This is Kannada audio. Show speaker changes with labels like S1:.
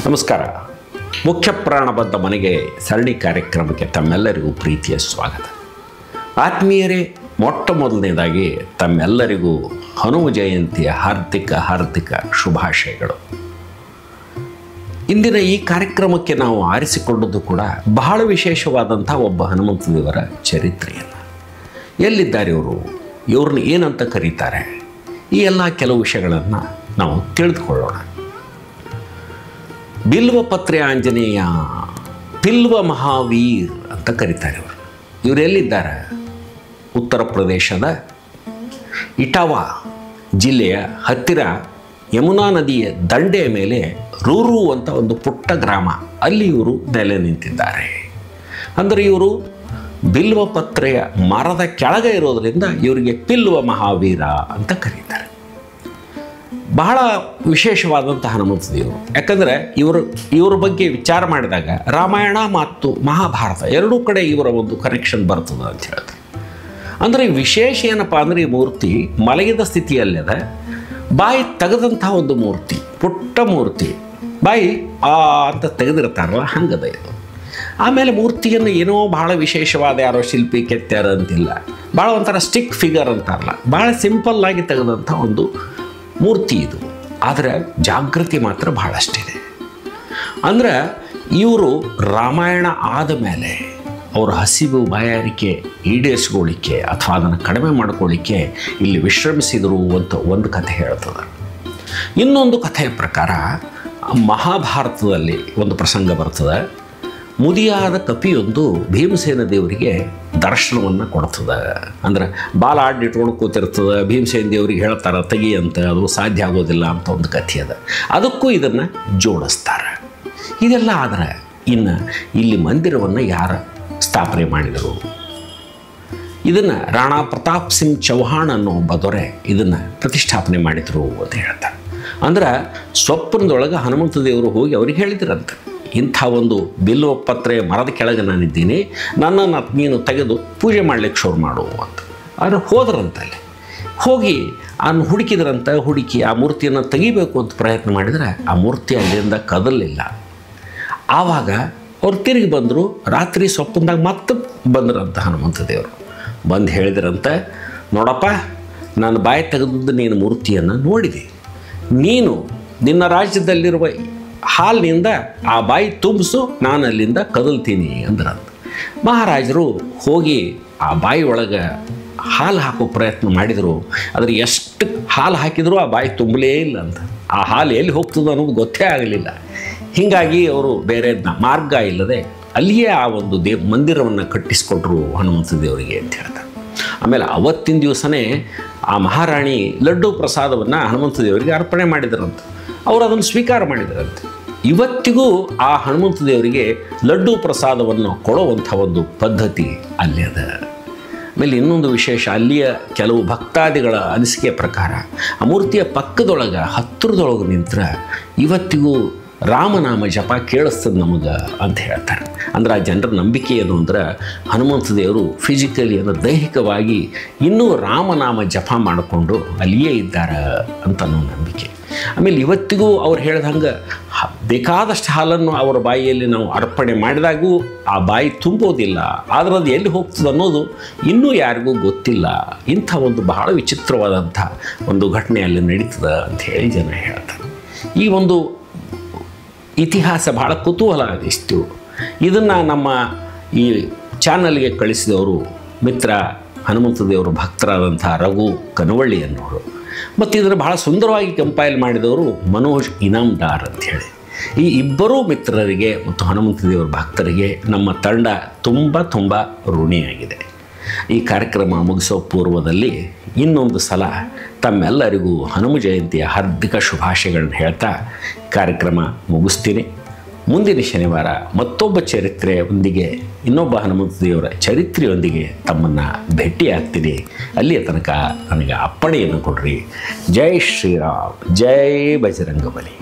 S1: ನಮಸ್ಕಾರ. ಮುಖ್ಯ ಪ್ರಾಣಬದ್ಧ ಮನೆಗೆ ಸರಣಿ ಕಾರ್ಯಕ್ರಮಕ್ಕೆ ತಮ್ಮೆಲ್ಲರಿಗೂ ಪ್ರೀತಿಯ ಸ್ವಾಗತ. ಆತ್ಮೀಯರೇ, ಮೊಟ್ಟ ಮೊದಲನೇದಾಗಿ ತಮ್ಮೆಲ್ಲರಿಗೂ ಹನುಮ ಜಯಂತಿಯ ಹಾರ್ದಿಕ ಶುಭಾಶಯಗಳು. ಇಂದಿನ ಈ ಕಾರ್ಯಕ್ರಮಕ್ಕೆ ನಾವು ಆರಿಸಿಕೊಂಡದ್ದು ಕೂಡ ಬಹಳ ವಿಶೇಷವಾದಂಥ ಒಬ್ಬ ಹನುಮಂತ ದೇವರ ಚರಿತ್ರೆಯನ್ನು. ಎಲ್ಲಿದ್ದಾರೆ ಇವ್ರನ್ನ ಏನಂತ ಕರೀತಾರೆ, ಈ ಎಲ್ಲ ಕೆಲವು ವಿಷಯಗಳನ್ನು ನಾವು ತಿಳಿದುಕೊಳ್ಳೋಣ. ಬಿಲ್ವ ಪತ್ರೆ ಆಂಜನೇಯ, ಬಿಲ್ವ ಮಹಾವೀರ್ ಅಂತ ಕರೀತಾರೆ ಇವರು ಎಲ್ಲಿದ್ದಾರೆ? ಉತ್ತರ ಪ್ರದೇಶದ ಇಟಾವಾ ಜಿಲ್ಲೆಯ ಹತ್ತಿರ ಯಮುನಾ ನದಿಯ ದಂಡೆಯ ಮೇಲೆ ರೂರು ಅಂತ ಒಂದು ಪುಟ್ಟ ಗ್ರಾಮ, ಅಲ್ಲಿ ಇವರು ನೆಲೆ ನಿಂತಿದ್ದಾರೆ. ಅಂದರೆ ಇವರು ಬಿಲ್ವ ಪತ್ರೆಯ ಮರದ ಕೆಳಗೆ ಇರೋದರಿಂದ ಇವರಿಗೆ ಬಿಲ್ವ ಮಹಾವೀರ ಅಂತ ಕರೀತಾರೆ. ಬಹಳ ವಿಶೇಷವಾದಂಥ ಹನುಮಂತ ದೇವರು. ಯಾಕಂದರೆ ಇವರ ಬಗ್ಗೆ ವಿಚಾರ ಮಾಡಿದಾಗ ರಾಮಾಯಣ ಮತ್ತು ಮಹಾಭಾರತ ಎರಡೂ ಕಡೆ ಇವರ ಒಂದು ಕನೆಕ್ಷನ್ ಬರ್ತದೆ ಅಂತ ಹೇಳ್ತಾರೆ. ಅಂದರೆ ವಿಶೇಷ ಏನಪ್ಪ ಅಂದರೆ ಈ ಮೂರ್ತಿ ಮಲಗಿದ ಸ್ಥಿತಿಯಲ್ಲದ ಬಾಯಿ ತೆಗೆದಂಥ ಒಂದು ಮೂರ್ತಿ, ಪುಟ್ಟ ಮೂರ್ತಿ, ಬಾಯಿ ಅಂತ ತೆಗೆದಿರ್ತಾರಲ್ಲ ಹಂಗದ ಇದು. ಆಮೇಲೆ ಮೂರ್ತಿಯನ್ನು ಏನೋ ಭಾಳ ವಿಶೇಷವಾದ ಯಾರೋ ಶಿಲ್ಪಿ ಕೆತ್ತಾರ ಅಂತಿಲ್ಲ, ಭಾಳ ಒಂಥರ ಸ್ಟಿಕ್ ಫಿಗರ್ ಅಂತಾರಲ್ಲ, ಭಾಳ ಸಿಂಪಲ್ಲಾಗಿ ತೆಗೆದಂಥ ಒಂದು ಮೂರ್ತಿ ಇದು. ಆದರೆ ಜಾಗೃತಿ ಮಾತ್ರ ಭಾಳಷ್ಟಿದೆ. ಅಂದ್ರೆ ಇವರು ರಾಮಾಯಣ ಆದ ಮೇಲೆ ಅವರ ಹಸಿವು ಬಾಯಾರಿಕೆ ಈಡೇರಿಸ್ಕೊಳ್ಳಿಕ್ಕೆ ಅಥವಾ ಅದನ್ನು ಕಡಿಮೆ ಮಾಡ್ಕೊಳ್ಳಿಕ್ಕೆ ಇಲ್ಲಿ ವಿಶ್ರಮಿಸಿದರು ಅಂತ ಒಂದು ಕಥೆ ಹೇಳ್ತದೆ. ಇನ್ನೊಂದು ಕಥೆಯ ಪ್ರಕಾರ ಮಹಾಭಾರತದಲ್ಲಿ ಒಂದು ಪ್ರಸಂಗ ಬರ್ತದೆ. ಮುದಿಯಾದ ಕಪಿಯೊಂದು ಭೀಮಸೇನ ದೇವರಿಗೆ ದರ್ಶನವನ್ನು ಕೊಡ್ತದೆ. ಅಂದ್ರೆ ಬಾಲ ಇಟ್ಕೊಂಡು ಕೂತಿರ್ತದೆ, ಭೀಮಸೇನ ದೇವರಿಗೆ ಹೇಳ್ತಾರೆ ತೆಗಿ ಅಂತ, ಅದು ಸಾಧ್ಯ ಆಗೋದಿಲ್ಲ ಅಂತ ಒಂದು ಕಥೆ ಅದ. ಅದಕ್ಕೂ ಇದನ್ನು ಜೋಡಿಸ್ತಾರೆ. ಇದೆಲ್ಲ ಆದರೆ ಇನ್ನು ಇಲ್ಲಿ ಮಂದಿರವನ್ನು ಯಾರು ಸ್ಥಾಪನೆ ಮಾಡಿದರು? ಇದನ್ನು ರಾಣಾ ಪ್ರತಾಪ್ ಸಿಂಗ್ ಚೌಹಾಣ್ ಅನ್ನೋ ಒಬ್ಬ ದೊರೆ ಇದನ್ನು ಪ್ರತಿಷ್ಠಾಪನೆ ಮಾಡಿದರು ಅಂತ ಹೇಳ್ತಾರೆ. ಅಂದ್ರೆ ಸ್ವಪ್ನದೊಳಗೆ ಹನುಮಂತ ದೇವರು ಹೋಗಿ ಅವ್ರಿಗೆ ಹೇಳಿದ್ರಂತೆ, ಇಂಥ ಒಂದು ಬಿಲ್ವ ಪತ್ರೆ ಮರದ ಕೆಳಗೆ ನಾನಿದ್ದೀನಿ, ನನ್ನನ್ನು ನೀನು ತೆಗೆದು ಪೂಜೆ ಮಾಡಲಿಕ್ಕೆ ಶುರು ಮಾಡು ಅಂತ. ಆದರೆ ಹೋದ್ರಂತಲ್ಲಿ ಹೋಗಿ ಹುಡುಕಿದ್ರಂತ, ಹುಡುಕಿ ಆ ಮೂರ್ತಿಯನ್ನು ತೆಗಿಬೇಕು ಅಂತ ಪ್ರಯತ್ನ ಮಾಡಿದರೆ ಆ ಮೂರ್ತಿ ಅಲ್ಲಿಂದ ಕದಲಿಲ್ಲ. ಆವಾಗ ಅವ್ರು ತಿರುಗಿ ಬಂದರು. ರಾತ್ರಿ ಸ್ವಪ್ನದಾಗ ಮತ್ತೆ ಬಂದ್ರಂತ ಹನುಮಂತ ದೇವರು. ಬಂದು ಹೇಳಿದ್ರಂತೆ, ನೋಡಪ್ಪ, ನಾನು ಬಾಯಿ ತೆಗೆದದ್ದು ನೀನು ಮೂರ್ತಿಯನ್ನು ನೋಡಿದೆ, ನೀನು ನಿನ್ನ ರಾಜ್ಯದಲ್ಲಿರುವ ಹಾಲಿನಿಂದ ಆ ಬಾಯಿ ತುಂಬಿಸು, ನಾನು ಅಲ್ಲಿಂದ ಕದಲ್ತೀನಿ ಅಂದ್ರಂತ. ಮಹಾರಾಜರು ಹೋಗಿ ಆ ಬಾಯಿ ಒಳಗೆ ಹಾಲು ಹಾಕೋ ಪ್ರಯತ್ನ ಮಾಡಿದರು. ಆದರೆ ಎಷ್ಟು ಹಾಲು ಹಾಕಿದರೂ ಆ ಬಾಯಿ ತುಂಬಲೇ ಇಲ್ಲ ಅಂತ. ಆ ಹಾಲು ಎಲ್ಲಿ ಹೋಗ್ತದೋ ಅನ್ನೋದು ಗೊತ್ತೇ ಆಗಲಿಲ್ಲ. ಹೀಗಾಗಿ ಅವರು ಬೇರೆ ಮಾರ್ಗ ಇಲ್ಲದೆ ಅಲ್ಲಿಯೇ ಆ ಒಂದು ಮಂದಿರವನ್ನು ಕಟ್ಟಿಸ್ಕೊಟ್ರು ಹನುಮಂತ ದೇವರಿಗೆ ಅಂತ ಹೇಳ್ತಾರೆ. ಆಮೇಲೆ ಅವತ್ತಿನ ದಿವಸನೇ ಆ ಮಹಾರಾಣಿ ಲಡ್ಡು ಪ್ರಸಾದವನ್ನು ಹನುಮಂತ ದೇವರಿಗೆ ಅರ್ಪಣೆ ಮಾಡಿದ್ರಂತೆ. ಅವರು ಅದನ್ನು ಸ್ವೀಕಾರ ಮಾಡಿದ್ರಂತೆ. ಇವತ್ತಿಗೂ ಆ ಹನುಮಂತ ದೇವರಿಗೆ ಲಡ್ಡು ಪ್ರಸಾದವನ್ನು ಕೊಡುವಂಥ ಒಂದು ಪದ್ಧತಿ ಅಲ್ಲಿ ಅದ. ಆಮೇಲೆ ಇನ್ನೊಂದು ವಿಶೇಷ, ಅಲ್ಲಿಯ ಕೆಲವು ಭಕ್ತಾದಿಗಳ ಅನಿಸಿಕೆ ಪ್ರಕಾರ ಆ ಮೂರ್ತಿಯ ಪಕ್ಕದೊಳಗೆ ಹತ್ತಿರದೊಳಗೆ ನಿಂತರೆ ಇವತ್ತಿಗೂ ರಾಮನಾಮ ಜಪ ಕೇಳಿಸ್ತದೆ ನಮಗೆ ಅಂತ ಹೇಳ್ತಾರೆ. ಅಂದ್ರೆ ಆ ಜನರ ನಂಬಿಕೆ ಏನು ಅಂದ್ರೆ ಹನುಮಂತ ದೇವರು ಫಿಸಿಕಲಿ ಅಂದರೆ ದೈಹಿಕವಾಗಿ ಇನ್ನೂ ರಾಮನಾಮ ಜಪ ಮಾಡಿಕೊಂಡು ಅಲ್ಲಿಯೇ ಇದ್ದಾರೆ ಅಂತ ಅನ್ನೋ ನಂಬಿಕೆ. ಆಮೇಲೆ ಇವತ್ತಿಗೂ ಅವ್ರು ಹೇಳ್ದಂಗೆ ಬೇಕಾದಷ್ಟು ಹಾಲನ್ನು ಅವರ ಬಾಯಿಯಲ್ಲಿ ನಾವು ಅರ್ಪಣೆ ಮಾಡಿದಾಗೂ ಆ ಬಾಯಿ ತುಂಬೋದಿಲ್ಲ. ಆದರೆ ಅದು ಎಲ್ಲಿ ಹೋಗ್ತದೆ ಅನ್ನೋದು ಇನ್ನೂ ಯಾರಿಗೂ ಗೊತ್ತಿಲ್ಲ. ಇಂಥ ಒಂದು ಬಹಳ ವಿಚಿತ್ರವಾದಂಥ ಒಂದು ಘಟನೆ ಅಲ್ಲಿ ನಡೀತದೆ ಅಂಥೇಳಿ ಜನ ಹೇಳ್ತಾರೆ. ಈ ಒಂದು ಇತಿಹಾಸ ಭಾಳ ಕುತೂಹಲ ಇಷ್ಟು. ಇದನ್ನು ನಮ್ಮ ಈ ಚಾನಲ್ಗೆ ಕಳಿಸಿದವರು ಮಿತ್ರ ಹನುಮಂತ ದೇವರು ಭಕ್ತರಾದಂಥ ರಘು ಕನವಳ್ಳಿ ಅನ್ನೋರು, ಮತ್ತು ಇದನ್ನು ಭಾಳ ಸುಂದರವಾಗಿ ಕಂಪೈಲ್ ಮಾಡಿದವರು ಮನೋಜ್ ಇನಾಮ್ದಾರ್ ಅಂಥೇಳಿ. ಈ ಇಬ್ಬರೂ ಮಿತ್ರರಿಗೆ ಮತ್ತು ಹನುಮಂತ ದೇವರ ಭಕ್ತರಿಗೆ ನಮ್ಮ ತಂಡ ತುಂಬ ಋಣಿಯಾಗಿದೆ. ಈ ಕಾರ್ಯಕ್ರಮ ಮುಗಿಸೋ ಪೂರ್ವದಲ್ಲಿ ಇನ್ನೊಂದು ಸಲ ತಮ್ಮೆಲ್ಲರಿಗೂ ಹನುಮ ಜಯಂತಿಯ ಹಾರ್ದಿಕ ಶುಭಾಶಯಗಳನ್ನು ಹೇಳ್ತಾ ಕಾರ್ಯಕ್ರಮ ಮುಗಿಸ್ತೀನಿ. ಮುಂದಿನ ಶನಿವಾರ ಮತ್ತೊಬ್ಬ ಚರಿತ್ರೆಯೊಂದಿಗೆ, ಇನ್ನೊಬ್ಬ ಹನುಮಂತ ದೇವರ ಚರಿತ್ರೆಯೊಂದಿಗೆ ತಮ್ಮನ್ನು ಭೇಟಿಯಾಗ್ತೀನಿ. ಅಲ್ಲಿಯ ತನಕ ನನಗೆ ಅಪ್ಪಣೆಯನ್ನು ಕೊಡ್ರಿ. ಜೈ ಶ್ರೀರಾಮ್, ಜೈ ಬಜರಂಗಬಲಿ.